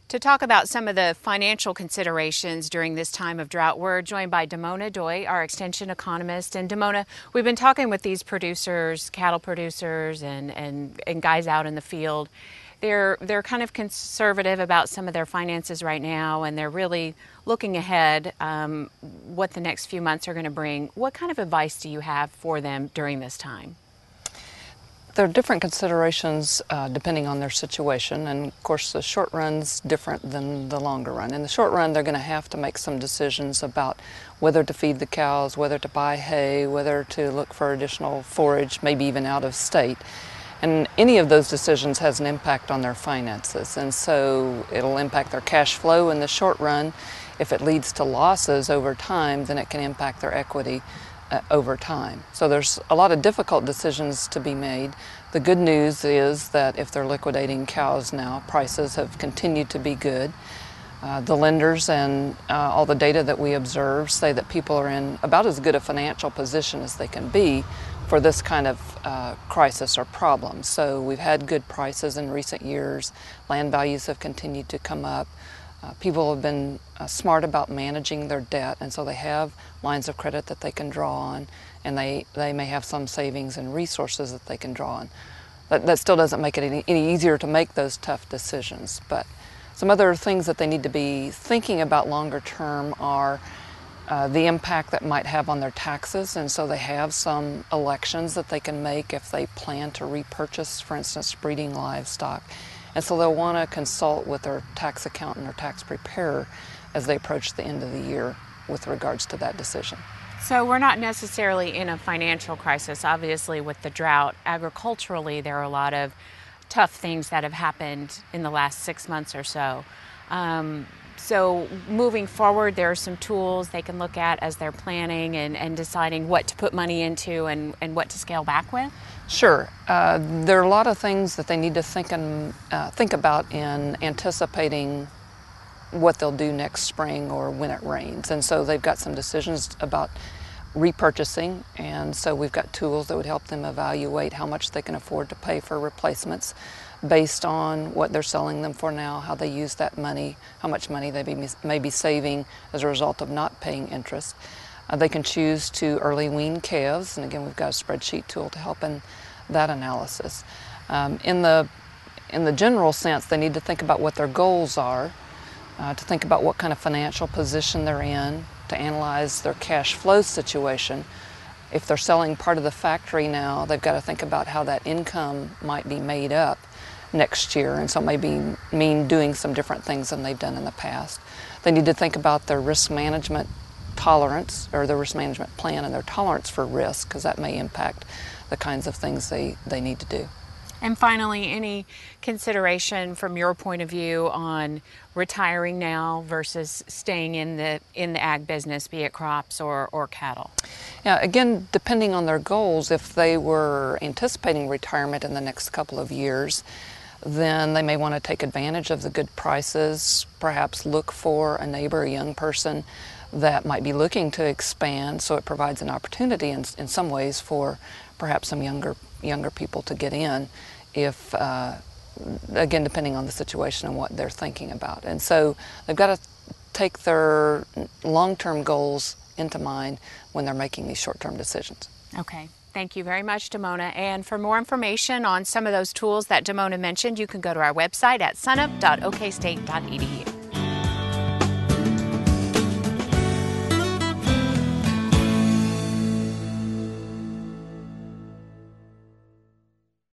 To talk about some of the financial considerations during this time of drought, we're joined by Damona Doye, our extension economist. And Damona, we've been talking with these producers, cattle producers, and guys out in the field. They're kind of conservative about some of their finances right now, and they're really looking ahead what the next few months are going to bring. What kind of advice do you have for them during this time? There are different considerations depending on their situation, and of course the short run's different than the longer run. In the short run, they're going to have to make some decisions about whether to feed the cows, whether to buy hay, whether to look for additional forage, maybe even out of state. And any of those decisions has an impact on their finances, and so it'll impact their cash flow in the short run. If it leads to losses over time, then it can impact their equity over time. So there's a lot of difficult decisions to be made. The good news is that if they're liquidating cows now, prices have continued to be good. The lenders and all the data that we observe say that people are in about as good a financial position as they can be for this kind of crisis or problem. So we've had good prices in recent years. Land values have continued to come up. People have been smart about managing their debt, and so they have lines of credit that they can draw on, and they may have some savings and resources that they can draw on. That still doesn't make it any easier to make those tough decisions. But some other things that they need to be thinking about longer term are the impact that might have on their taxes, and so they have some elections that they can make if they plan to repurchase, for instance, breeding livestock. And so they'll want to consult with their tax accountant or tax preparer as they approach the end of the year with regards to that decision. So we're not necessarily in a financial crisis. Obviously, with the drought, agriculturally, there are a lot of tough things that have happened in the last 6 months or so. So moving forward, there are some tools they can look at as they're planning and deciding what to put money into and what to scale back with? Sure. There are a lot of things that they need to think about in anticipating what they'll do next spring or when it rains. And so they've got some decisions about repurchasing, and so we've got tools that would help them evaluate how much they can afford to pay for replacements based on what they're selling them for now, how they use that money, how much money they may be saving as a result of not paying interest. They can choose to early wean calves, and again we've got a spreadsheet tool to help in that analysis. In the general sense, they need to think about what their goals are, to think about what kind of financial position they're in, to analyze their cash flow situation. If they're selling part of the factory now, they've got to think about how that income might be made up next year, and so it may mean doing some different things than they've done in the past. They need to think about their risk management tolerance, or their risk management plan and their tolerance for risk, because that may impact the kinds of things they need to do. And finally, any consideration from your point of view on retiring now versus staying in the ag business, be it crops or cattle? Yeah, again, depending on their goals, if they were anticipating retirement in the next couple of years, then they may want to take advantage of the good prices, perhaps look for a neighbor, a young person that might be looking to expand, so it provides an opportunity in some ways for perhaps some younger people to get in, if again, depending on the situation and what they're thinking about. And so they've got to take their long-term goals into mind when they're making these short-term decisions. Okay. Thank you very much, Damona. And for more information on some of those tools that Damona mentioned, you can go to our website at sunup.okstate.edu.